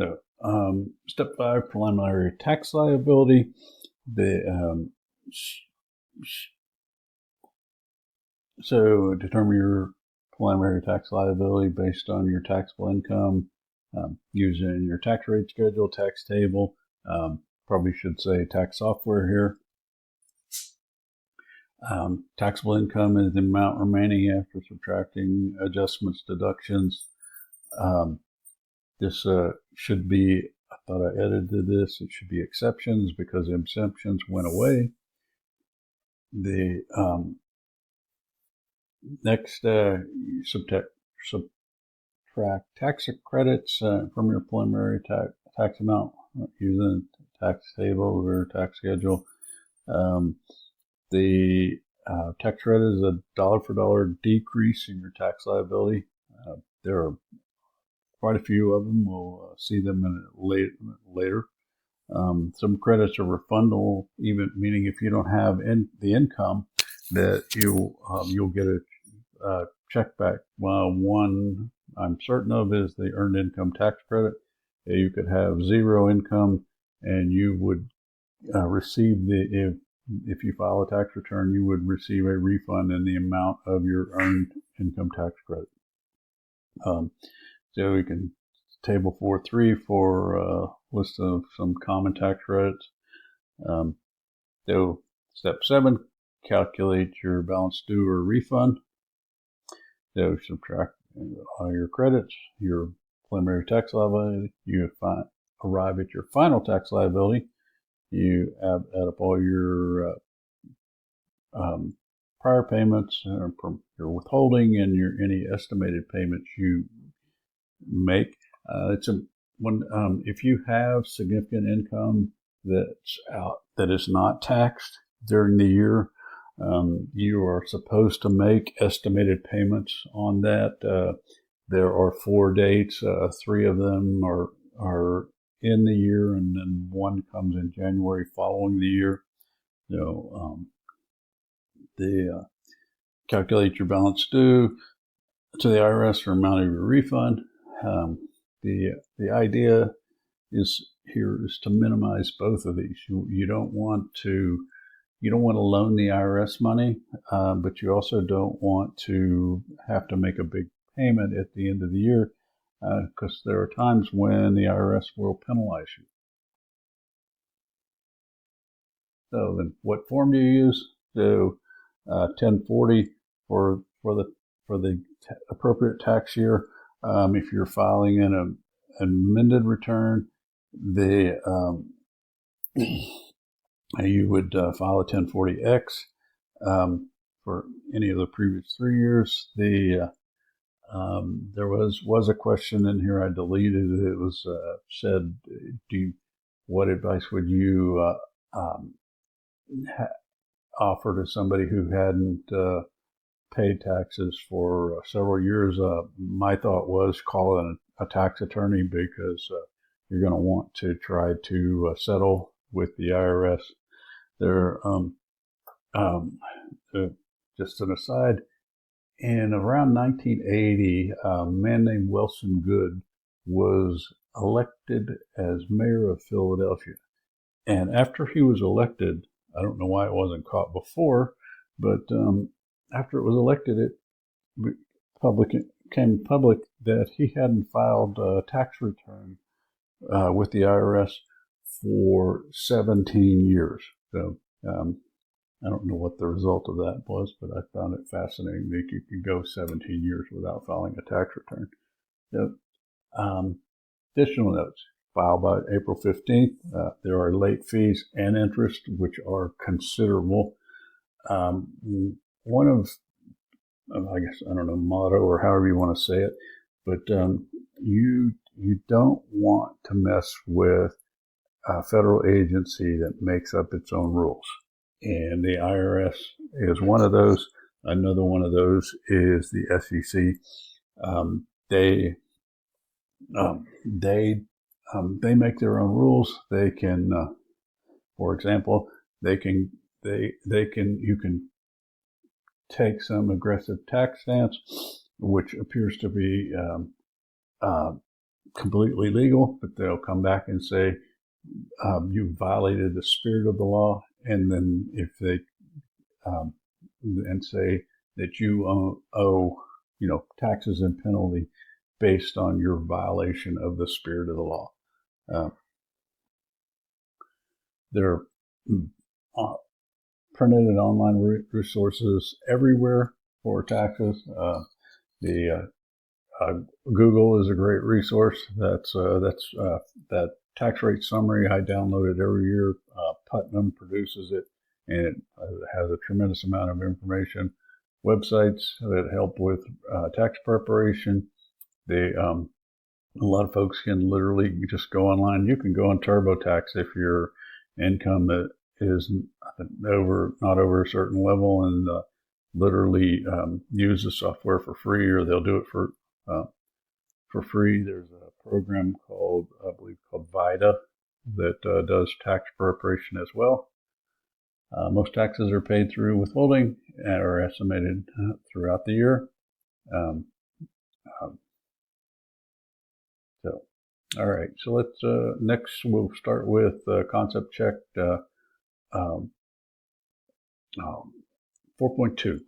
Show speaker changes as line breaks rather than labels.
So, step 5, preliminary tax liability. So determine your preliminary tax liability based on your taxable income, using your tax rate schedule, tax table. Probably should say tax software here. Taxable income is the amount remaining after subtracting adjustments, deductions. This should be, I thought I edited this, it should be exceptions because exemptions went away. The next, subtract tax credits from your preliminary tax amount using tax table or tax schedule. The tax credit is a dollar for dollar decrease in your tax liability. There are quite a few of them. We'll see them later. Some credits are refundable, even meaning if you don't have the income, that you'll get a check back. One I'm certain of is the earned income tax credit. You could have zero income, and you would receive if you file a tax return, you would receive a refund in the amount of your earned income tax credit. So we can table 4.3 for a list of some common tax credits. So step 7, calculate your balance due or refund. So subtract all your credits, your preliminary tax liability. You arrive at your final tax liability. You add up all your prior payments, your withholding, and any estimated payments you make. If you have significant income that is not taxed during the year, you are supposed to make estimated payments on that. There are 4 dates. 3 of them are in the year, and then 1 comes in January following the year. So calculate your balance due to the IRS or amount of your refund. The idea is to minimize both of these. You don't want to loan the IRS money, but you also don't want to have to make a big payment at the end of the year, because there are times when the IRS will penalize you. So then, what form do you use? So 1040 for the appropriate tax year. If you're filing an amended return, you would file a 1040X for any of the previous 3 years. There was a question in here I deleted. It was said, what advice would you offer to somebody who hadn't paid taxes for several years? My thought was call a tax attorney, because you're going to want to try to settle with the IRS. Just an aside, in around 1980, a man named Wilson Goode was elected as mayor of Philadelphia. And after he was elected, I don't know why it wasn't caught before, but after it was elected, it became public that he hadn't filed a tax return with the IRS for 17 years. So I don't know what the result of that was, but I found it fascinating that you could go 17 years without filing a tax return. So, additional notes. File by April 15th. There are late fees and interest, which are considerable. One of, I guess, I don't know, motto or however you want to say it, but you don't want to mess with a federal agency that makes up its own rules. And the IRS is one of those. Another one of those is the SEC. They make their own rules. They can, for example, you can take some aggressive tax stance, which appears to be completely legal, but they'll come back and say, you violated the spirit of the law. And then if they, and say that you owe, taxes and penalty based on your violation of the spirit of the law. There are printed and online resources everywhere for taxes. Google is a great resource. That tax rate summary I downloaded every year. Putnam produces it, and it has a tremendous amount of information. Websites that help with tax preparation. A lot of folks can literally just go online. You can go on TurboTax if your income is not over a certain level, and literally use the software for free, or they'll do it for free. There's a program called VIDA that does tax preparation as well. Most taxes are paid through withholding and are estimated throughout the year. All right, so let's next we'll start with concept check 4.2.